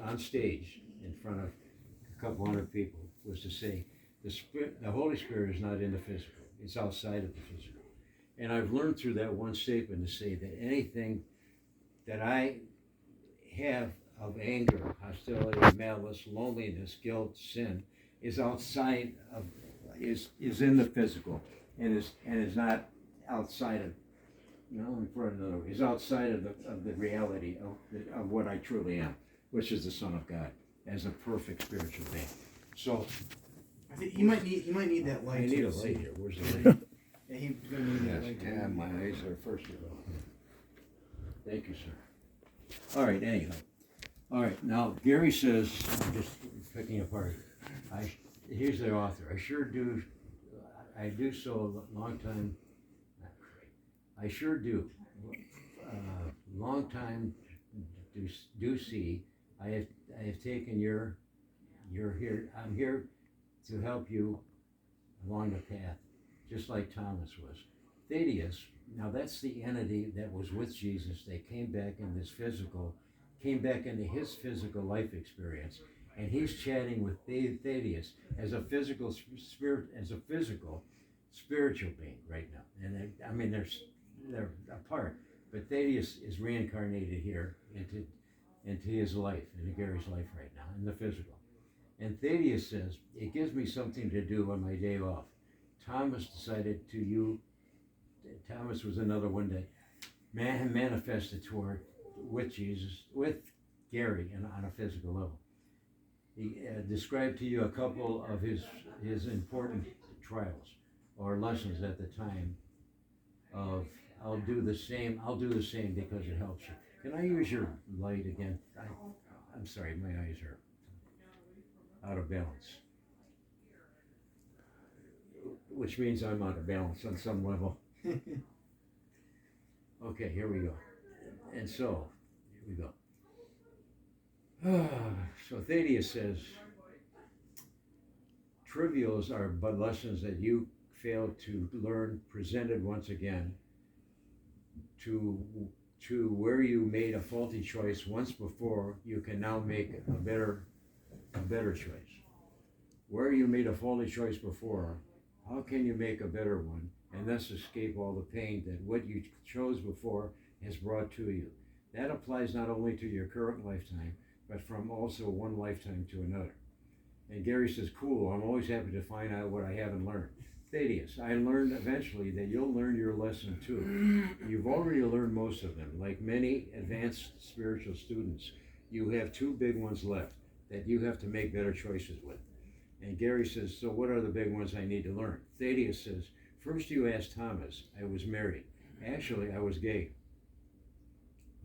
on stage in front of a couple hundred people was to say, the Holy Spirit is not in the physical, it's outside of the physical. And I've learned through that one statement to say that anything that I have of anger, hostility, malice, loneliness, guilt, sin, is outside of, is in the physical, and is not outside of, let me put it another way, is outside of the reality of what I truly am, which is the Son of God, as a perfect spiritual being. So I think he might need that light. I need a light here. Where's the light? Yeah, he's gonna need that light. Yeah, my eyes are first to go. Thank you, sir. All right, anyhow. All right, now Gary says, I'm just picking apart. Here's the author. I do so a long time. I sure do. Long time do see. I have taken you're here. I'm here to help you along the path, just like Thomas was. Thaddeus, now that's the entity that was with Jesus. They came back in this physical, came back into his physical life experience, and he's chatting with Thaddeus as a physical spirit, as a physical spiritual being right now. And I mean, they're apart, but Thaddeus is reincarnated here into his life, into Gary's life right now, in the physical. And Thaddeus says, it gives me something to do on my day off. Thomas was another one that manifested with Jesus, with Gary, and on a physical level. He described to you a couple of his important trials or lessons at the time of, I'll do the same because it helps you. Can I use your light again? I'm sorry, my eyes are out of balance. Which means I'm out of balance on some level. Okay, here we go. And so, here we go. So Thaddeus says, trivials are but lessons that you failed to learn, presented once again to where you made a faulty choice once before, you can now make a better choice. Where you made a faulty choice before, how can you make a better one and thus escape all the pain that what you chose before has brought to you? That applies not only to your current lifetime, but from also one lifetime to another. And Gary says, cool, I'm always happy to find out what I haven't learned. Thaddeus, I learned eventually that you'll learn your lesson too. You've already learned most of them. Like many advanced spiritual students, you have two big ones left that you have to make better choices with. And Gary says, so what are the big ones I need to learn? Thaddeus says, first you asked Thomas, I was married. Actually, I was gay.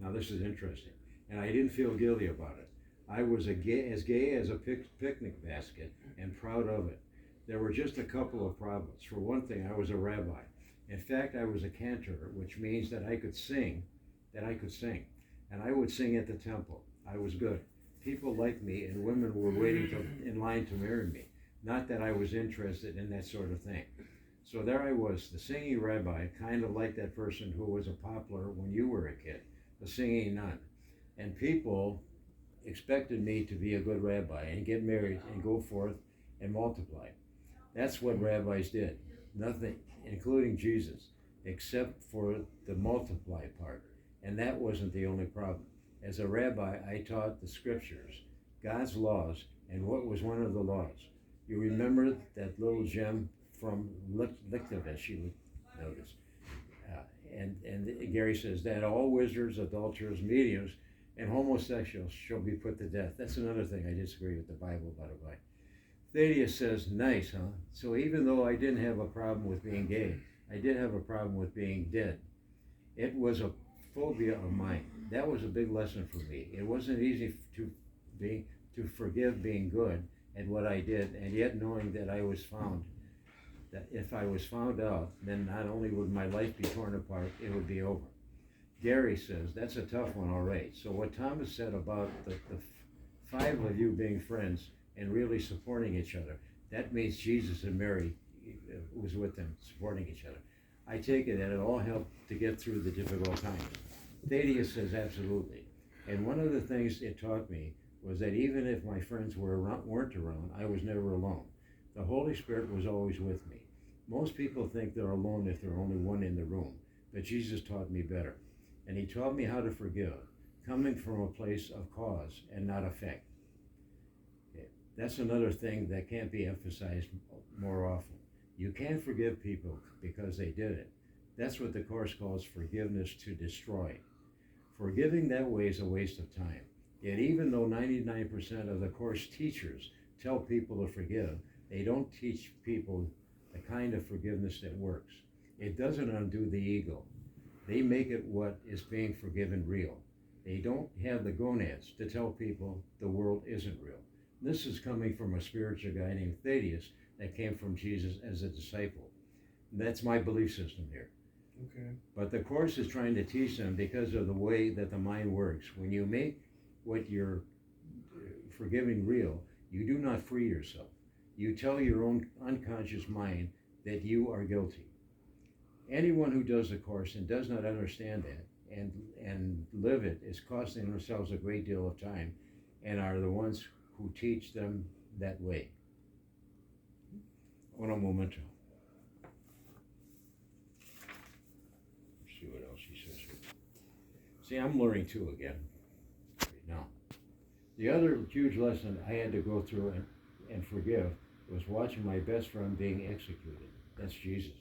Now this is interesting. And I didn't feel guilty about it. I was as gay as a picnic basket and proud of it. There were just a couple of problems. For one thing, I was a rabbi. In fact, I was a cantor, which means that I could sing. And I would sing at the temple. I was good. People liked me, and women were waiting in line to marry me. Not that I was interested in that sort of thing. So there I was, the singing rabbi, kind of like that person who was a poplar when you were a kid, the singing nun. And people expected me to be a good rabbi and get married and go forth and multiply. That's what rabbis did. Nothing, including Jesus, except for the multiply part. And that wasn't the only problem. As a rabbi, I taught the scriptures, God's laws, and what was one of the laws? You remember that little gem from Lichtovich, you would notice. And Gary says that all wizards, adulterers, mediums, and homosexuals shall be put to death. That's another thing I disagree with the Bible, by the way. Thaddeus says, nice, huh? So even though I didn't have a problem with being gay, I did have a problem with being dead. It was a phobia of mine. That was a big lesson for me. It wasn't easy to forgive being good at what I did, and yet knowing that that if I was found out, then not only would my life be torn apart, it would be over. Gary says, that's a tough one, all right. So what Thomas said about the five of you being friends and really supporting each other, that means Jesus and Mary was with them, supporting each other. I take it that it all helped to get through the difficult times. Thaddeus says, absolutely. And one of the things it taught me was that even if my friends weren't around, I was never alone. The Holy Spirit was always with me. Most people think they're alone if they're only one in the room, but Jesus taught me better. And he taught me how to forgive, coming from a place of cause and not effect. That's another thing that can't be emphasized more often. You can't forgive people because they did it. That's what the Course calls forgiveness to destroy. Forgiving that way is a waste of time. Yet even though 99% of the Course teachers tell people to forgive, they don't teach people the kind of forgiveness that works. It doesn't undo the ego. They make it what is being forgiven real. They don't have the gonads to tell people the world isn't real. This is coming from a spiritual guy named Thaddeus that came from Jesus as a disciple. That's my belief system here. Okay. But the Course is trying to teach them because of the way that the mind works. When you make what you're forgiving real, you do not free yourself. You tell your own unconscious mind that you are guilty. Anyone who does the Course and does not understand that and live it is costing themselves a great deal of time and are the ones who teach them that way. Un momento. Let's see what else he says here. See, I'm learning too again. Now, the other huge lesson I had to go through and forgive was watching my best friend being executed. That's Jesus,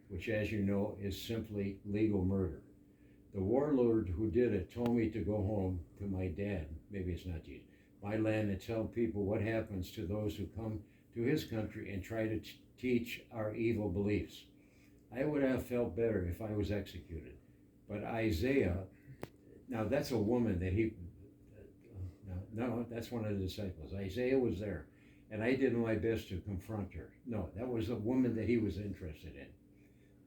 which, as you know, is simply legal murder. The warlord who did it told me to go home to my dad, maybe it's not Jesus, my land, and tell people what happens to those who come to his country and try to teach our evil beliefs. I would have felt better if I was executed. But Isaiah, now that's a woman that no, that's one of the disciples. Isaiah was there, and I did my best to confront her. No, that was a woman that he was interested in.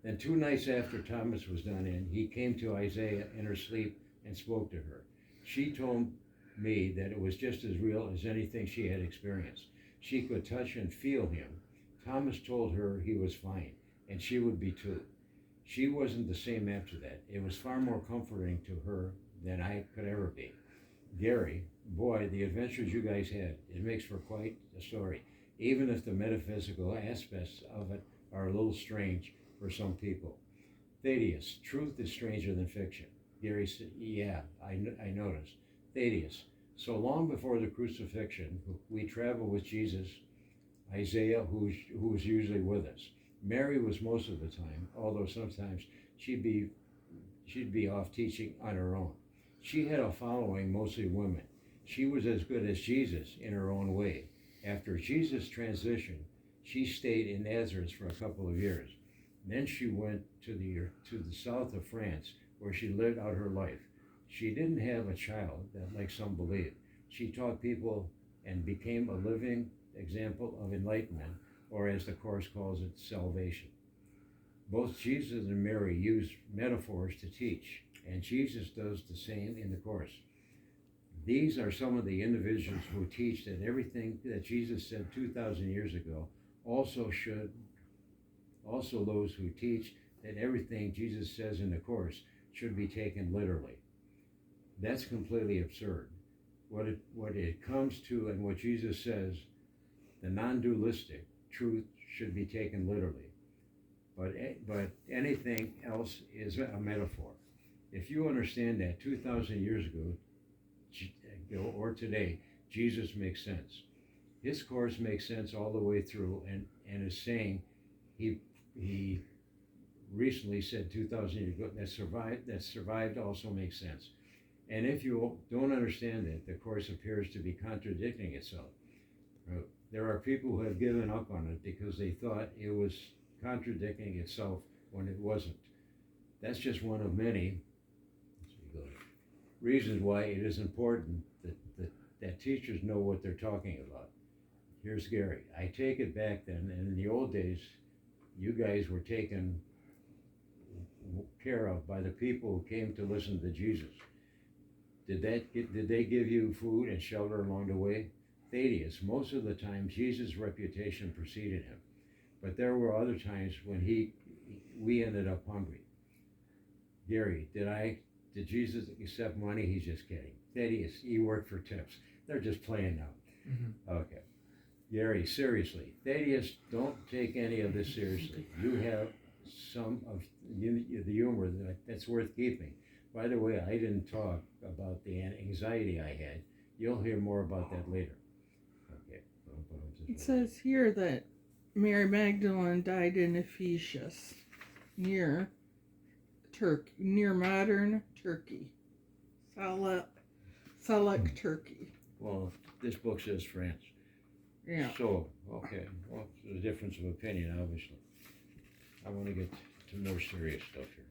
Then 2 nights after Thomas was done in, he came to Isaiah in her sleep and spoke to her. She told me that it was just as real as anything she had experienced. She could touch and feel him. Thomas told her he was fine, and she would be too. She wasn't the same after that. It was far more comforting to her than I could ever be. Gary, boy, the adventures you guys had, it makes for quite a story, even if the metaphysical aspects of it are a little strange for some people. Thaddeus, truth is stranger than fiction. Gary said, yeah, I noticed. Thaddeus, so long before the crucifixion, we traveled with Jesus, Isaiah, who was usually with us. Mary was most of the time, although sometimes she'd be off teaching on her own. She had a following, mostly women. She was as good as Jesus in her own way. After Jesus' transition, she stayed in Nazareth for a couple of years. Then she went to the south of France, where she lived out her life. She didn't have a child, like some believe. She taught people and became a living example of enlightenment, or as the Course calls it, salvation. Both Jesus and Mary used metaphors to teach, and Jesus does the same in the Course. These are some of the individuals who teach that everything that Jesus said 2,000 years ago also those who teach that everything Jesus says in the Course should be taken literally. That's completely absurd. What it comes to and what Jesus says, the non-dualistic truth should be taken literally. But anything else is a metaphor. If you understand that 2,000 years ago or today, Jesus makes sense. His Course makes sense all the way through, and is saying he recently said 2,000 years ago that survived also makes sense. And if you don't understand it, the Course appears to be contradicting itself. There are people who have given up on it because they thought it was contradicting itself when it wasn't. That's just one of many reasons why it is important that teachers know what they're talking about. Here's Gary. I take it back then, and in the old days, you guys were taken care of by the people who came to listen to Jesus. Did they give you food and shelter along the way? Thaddeus, most of the time Jesus' reputation preceded him, but there were other times when we ended up hungry. Gary, did Jesus accept money? He's just kidding. Thaddeus, he worked for tips. They're just playing now. Mm-hmm. Okay. Gary, seriously, Thaddeus, don't take any of this seriously. You have some of the humor that's worth keeping. By the way, I didn't talk about the anxiety I had. You'll hear more about that later. Okay. It says here that Mary Magdalene died in Ephesus, near modern Turkey, Salak, Turkey. Well, this book says France. Yeah. So, okay. Well, there's a difference of opinion, obviously. I want to get to more serious stuff here.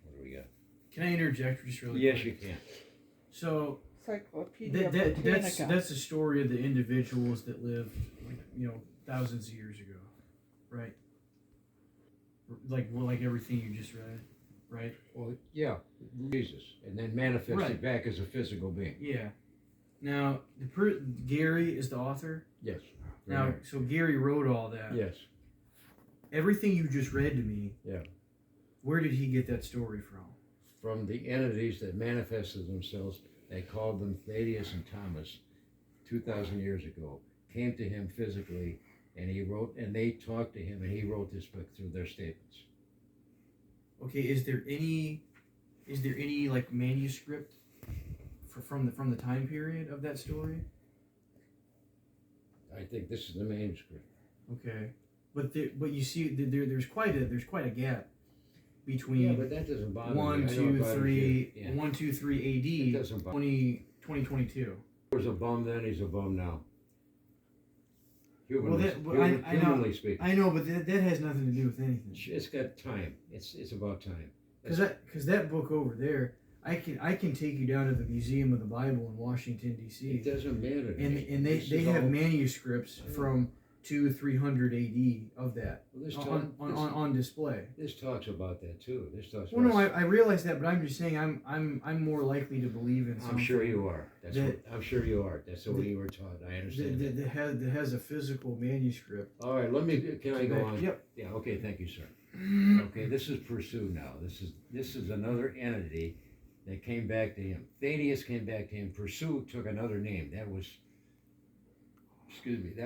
What do we got? Can I interject just really Yes, quick? you can. So Encyclopedia that's Britannica. the story of the individuals that lived, thousands of years ago, right? Like everything you just read, right? Well, yeah, Jesus, and then manifested Right. back as a physical being. Yeah. Now, Gary is the author. Yes. Now, so Gary wrote all that. Yes. Everything you just read to me. Yeah. Where did he get that story from? From the entities that manifested themselves, they called them Thaddeus and Thomas, 2,000 years ago, came to him physically, and he wrote, and they talked to him, and he wrote this book through their statements. Okay, is there any like manuscript from the time period of that story? I think this is the manuscript. Okay, but you see there's quite a gap between Yeah, but that doesn't bother me. 1, I know 2, about it 3, here. Yeah. 1, 2, 3 It AD doesn't bother 2022. He was a bum then, he's a bum now. Well, Humanly speaking. I know, but that has nothing to do with anything. It's got time. It's about time. Because that book over there, I can take you down to the Museum of the Bible in Washington It D.C. doesn't matter. to and me. and they This is have all- manuscripts from 200-300 AD of that Well, this on display. This talks about that too. This talks Well, about. no, I realize that, but I'm just saying I'm more likely to believe in something. I'm sure you are. that- I'm sure you are. That's the way you were taught. I understand that. that has a physical manuscript. All right, can I go on? Yep. Yeah. Okay. Thank you, sir. Okay. This is Pursue now. This is another entity that came back to him. Thaddeus came back to him. Pursue took another name. That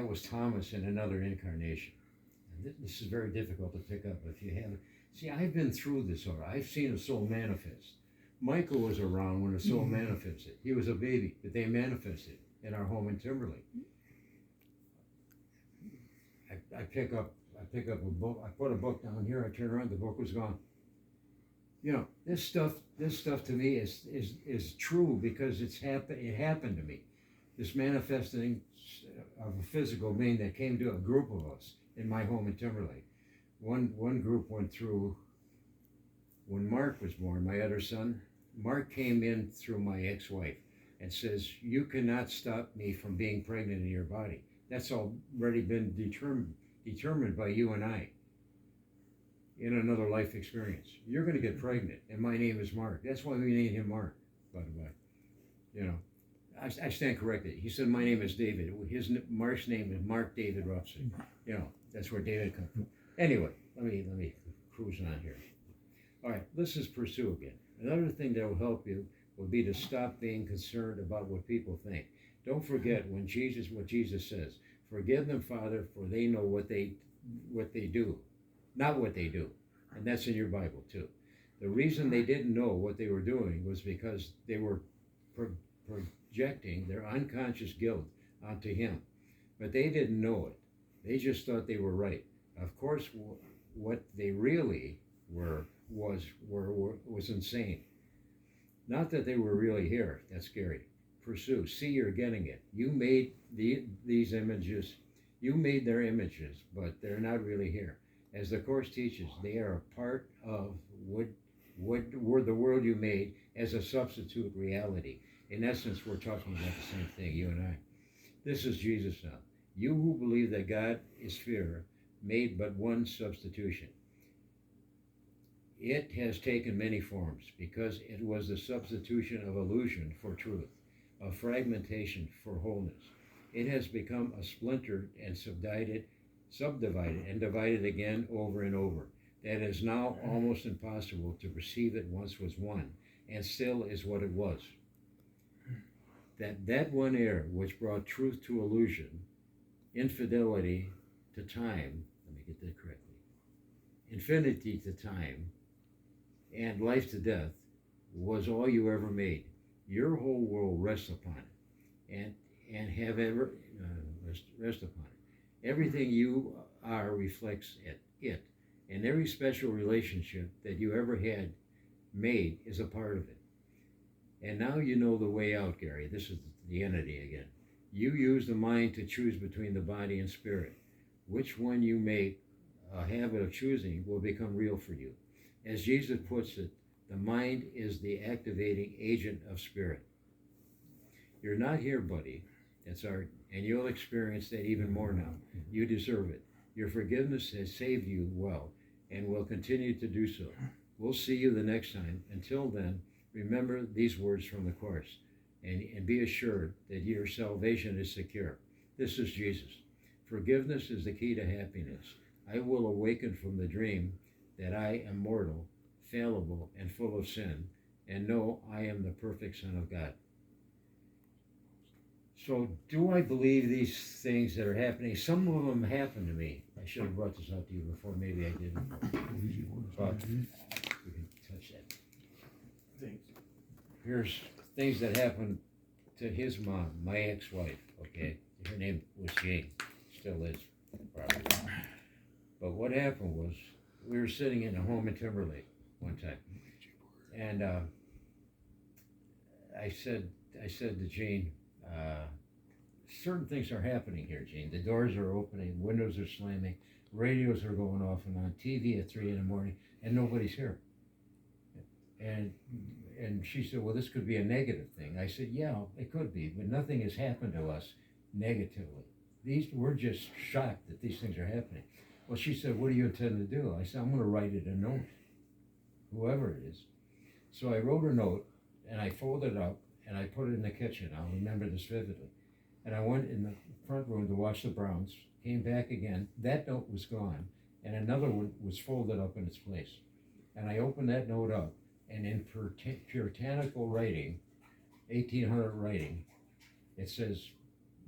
was Thomas in another incarnation. And this is very difficult to pick up if you haven't. See, I've been through this already. I've seen a soul manifest. Michael was around when a soul manifested. He was a baby, but they manifested in our home in Timberlake. I pick up a book. I put a book down here. I turn around. The book was gone. This stuff to me is true because it happened to me. This manifesting of a physical being that came to a group of us in my home in Timberlake. One group went through when Mark was born, my other son. Mark came in through my ex-wife and says, "You cannot stop me from being pregnant in your body. That's already been determined by you and I in another life experience. You're going to get pregnant, and my name is Mark." That's why we named him Mark, by the way. I stand corrected. He said my name is David. Mark's name is Mark David Ruffson. That's where David comes from. Anyway, let me cruise on here. All right, let's just Pursue again. Another thing that will help you will be to stop being concerned about what people think. Don't forget what Jesus says. Forgive them, Father, for they know what they do, not what they do. And that's in your Bible too. The reason they didn't know what they were doing was because they were projecting their unconscious guilt onto him. But they didn't know it. They just thought they were right. Of course, what they really were was insane. Not that they were really here. That's scary. Pursue. See, you're getting it. You made these images. You made their images, but they're not really here. As the Course teaches, they are a part of what the world you made as a substitute reality. In essence, we're talking about the same thing, you and I. This is Jesus now. You who believe that God is fear made but one substitution. It has taken many forms because it was the substitution of illusion for truth, of fragmentation for wholeness. It has become a splintered and subdivided and divided again over and over. That is now almost impossible to perceive it once was one and still is what it was. that one error which brought truth to illusion, infidelity to time, let me get that correctly, infinity to time, and life to death, was all you ever made. Your whole world rests upon it, and have ever rest upon it. Everything you are reflects it, and every special relationship that you ever had made is a part of it. And now you know the way out, Gary. This is the entity again. You use the mind to choose between the body and spirit. Which one you make a habit of choosing will become real for you. As Jesus puts it, the mind is the activating agent of spirit. You're not here, buddy. That's art, and you'll experience that even more now. You deserve it. Your forgiveness has saved you well, and will continue to do so. We'll see you the next time. Until then, remember these words from the Course, and be assured that your salvation is secure. This is Jesus. Forgiveness is the key to happiness. I will awaken from the dream that I am mortal, fallible, and full of sin, and know I am the perfect Son of God. So, do I believe these things that are happening? Some of them happened to me. I should have brought this out to you before. Maybe I didn't. But we can touch that. Thanks. Here's things that happened to his mom, my ex-wife. Okay, her name was Jane, still is, probably. But what happened was, we were sitting in a home in Timberlake one time, and I said to Jane, certain things are happening here, Jane. The doors are opening, windows are slamming, radios are going off and on, TV at 3 in the morning, and nobody's here. And she said, well, this could be a negative thing. I said, yeah, it could be, but nothing has happened to us negatively. We're just shocked that these things are happening. Well, she said, what do you intend to do? I said, I'm going to write it a note, whoever it is. So I wrote a note, and I folded it up, and I put it in the kitchen. I'll remember this vividly. And I went in the front room to watch the Browns, came back again. That note was gone, and another one was folded up in its place. And I opened that note up, and in puritanical writing, 1800 writing, it says,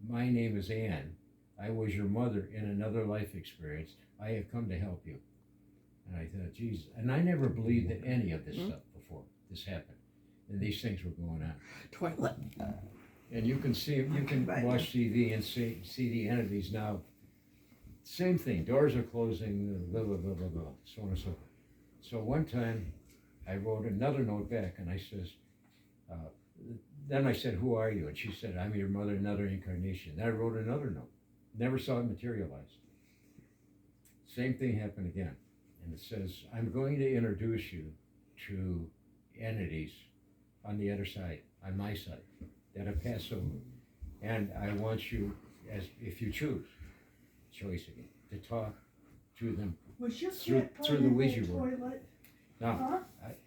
my name is Anne. I was your mother in another life experience. I have come to help you. And I thought, geez, and I never believed in any of this stuff before this happened. And these things were going on. Toilet. And you can see, you can watch TV and see the entities now. Same thing, doors are closing, blah, blah, blah, blah, blah, so on and so forth. So one time, I wrote another note back, and I says, then I said, who are you? And she said, I'm your mother, another incarnation. Then I wrote another note. Never saw it materialize. Same thing happened again. And it says, I'm going to introduce you to entities on the other side, on my side, that have passed over. And I want you, as if you choose, choice again, to talk to them Was your through cat the in Ouija the board. toilet? Now,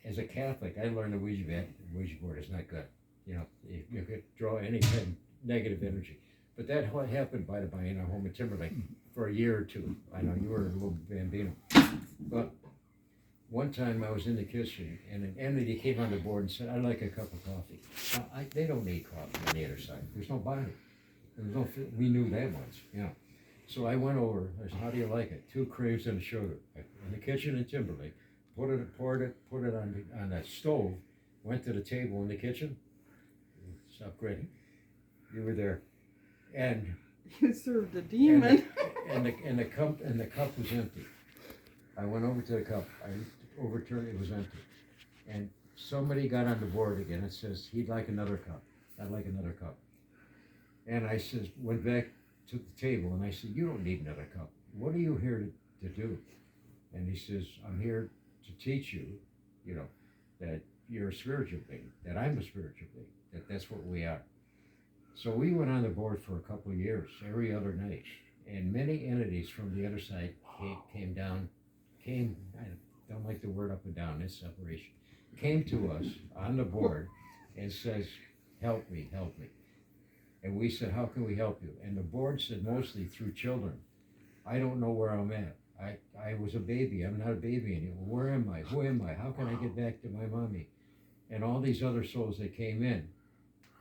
as a Catholic, I learned the Ouija board is not good. You know, you could draw any kind of negative energy. But that happened, by the by, in our home in Timberlake for a year or two. I know you were a little bambino. But one time I was in the kitchen, and an entity came on the board and said, I'd like a cup of coffee. Now, they don't need coffee on the other side. There's no body. We knew that once, you know. So I went over, I said, how do you like it? 2 creams and a sugar. In the kitchen in Timberlake, put it on that stove, went to the table in the kitchen. Stop grinning. You were there. And You served a demon. and the cup was empty. I went over to the cup. I overturned it. It was empty. And somebody got on the board again. It says he'd like another cup. I'd like another cup. And I went back to the table, and I said, you don't need another cup. What are you here to do? And he says, I'm here to teach you, you know, that you're a spiritual being, that I'm a spiritual being, that's what we are. So we went on the board for a couple of years, every other night, and many entities from the other side came, I don't like the word up and down, it's separation, came to us on the board and says, help me. And we said, how can we help you? And the board said, mostly through children. I don't know where I'm at. I was a baby. I'm not a baby anymore. Where am I? Who am I? How can I get back to my mommy? And all these other souls that came in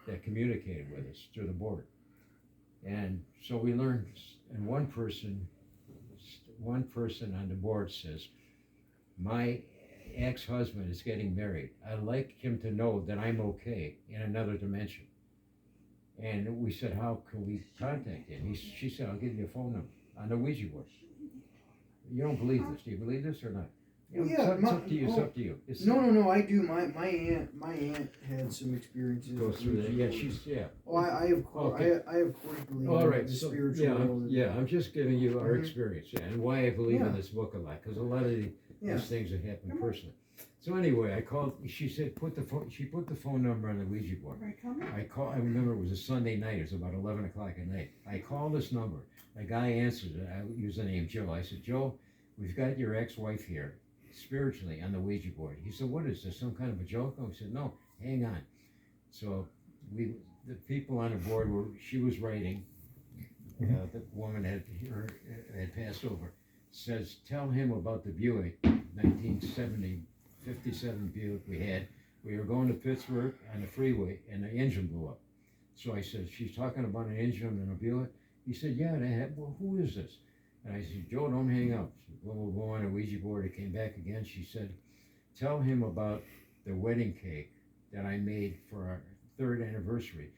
that communicated with us through the board. And so we learned, and one person on the board says, my ex-husband is getting married. I'd like him to know that I'm okay in another dimension. And we said, how can we contact him? She said, I'll give you a phone number on the Ouija board. You don't believe this. Do you believe this or not? Well, It's yeah, up- it's up to you. It's up to you. It's, No, I do. My aunt had some experiences. goes with through that. Yeah, Ouija she's, yeah. boards. Oh, I of course, Okay. I of course believe All in right, the so, spiritual yeah, world. I'm just giving you our Mhm. experience, yeah, and why I believe in Yeah. this book a lot, because a lot of Yeah. these things have happened personally. So anyway, I called, she said, she put the phone number on the Ouija board. I remember it was a Sunday night, it was about 11 o'clock at night. I called this number, a guy answered it, I used the name Joe. I said, Joe, we've got your ex-wife here, spiritually, on the Ouija board. He said, what is this, some kind of a joke? I said, no, hang on. So the people on the board she was writing, the woman had passed over, says, tell him about the Buick, 1970, 57 Buick we had. We were going to Pittsburgh on the freeway and the engine blew up. So I said, she's talking about an engine in a Buick? He said, yeah, they had, well, who is this? And I said, Joe, don't hang up. We'll go on a Ouija board. It came back again. She said, tell him about the wedding cake that I made for our 3rd anniversary,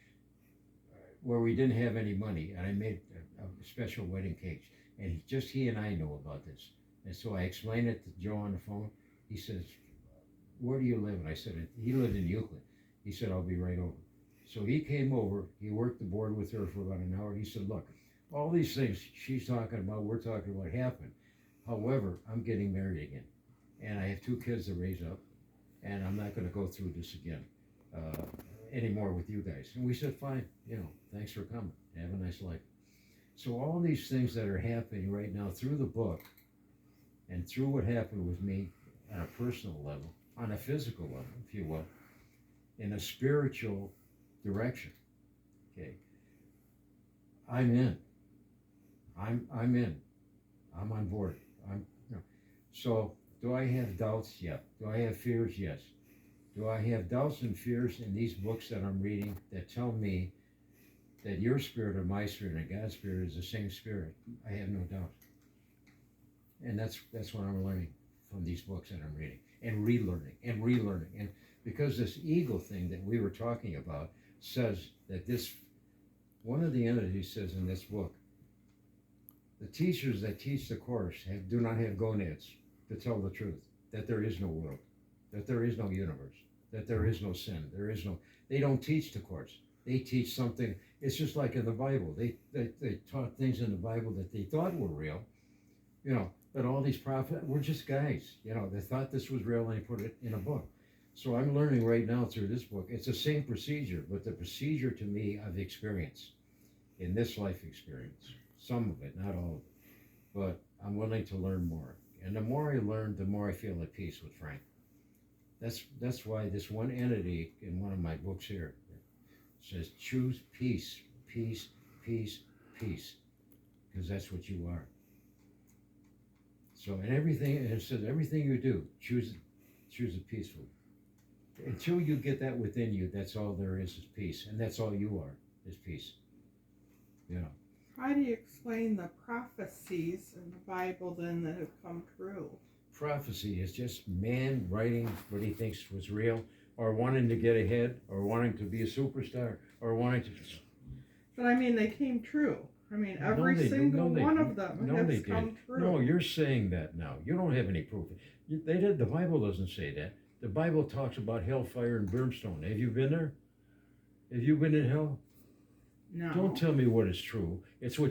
where we didn't have any money, and I made a special wedding cake. And he and I know about this. And so I explained it to Joe on the phone. He says, where do you live? And I said, he lived in Euclid. He said, I'll be right over. So he came over. He worked the board with her for about an hour. He said, look, all these things she's talking about, we're talking about happened. However, I'm getting married again. And I have 2 kids to raise up. And I'm not going to go through this again anymore with you guys. And we said, fine, thanks for coming. Have a nice life. So all these things that are happening right now through the book and through what happened with me on a personal level, on a physical level, if you will, in a spiritual direction, okay, I'm in. I'm in. I'm on board. So do I have doubts? Yeah. Do I have fears? Yes. Do I have doubts and fears in these books that I'm reading that tell me that your spirit or my spirit and God's spirit is the same spirit? I have no doubt. And that's what I'm learning from these books that I'm reading and relearning. And because this ego thing that we were talking about says that one of the entities says in this book, the teachers that teach the course do not have gonads to tell the truth, that there is no world, that there is no universe, that there is no sin, they don't teach the course. They teach something, it's just like in the Bible. They taught things in the Bible that they thought were real, but all these prophets were just guys, they thought this was real and they put it in a book. So I'm learning right now through this book, it's the same procedure, but the procedure to me I've experienced in this life experience. Some of it, not all of it, but I'm willing to learn more. And the more I learn, the more I feel at peace with Frank. That's why this one entity in one of my books here says, choose peace, peace, peace, peace, because that's what you are. So in everything, and it says everything you do, choose it peacefully. Until you get that within you, that's all there is peace, and that's all you are, is peace. How do you explain the prophecies in the Bible then that have come true? Prophecy is just man writing what he thinks was real, or wanting to get ahead, or wanting to be a superstar, or wanting to. But I mean, they came true. I mean, every single one of them has come true. No, you're saying that now. You don't have any proof. The Bible doesn't say that. The Bible talks about hellfire and brimstone. Have you been there? Have you been in hell? No. Don't tell me what is true. It's what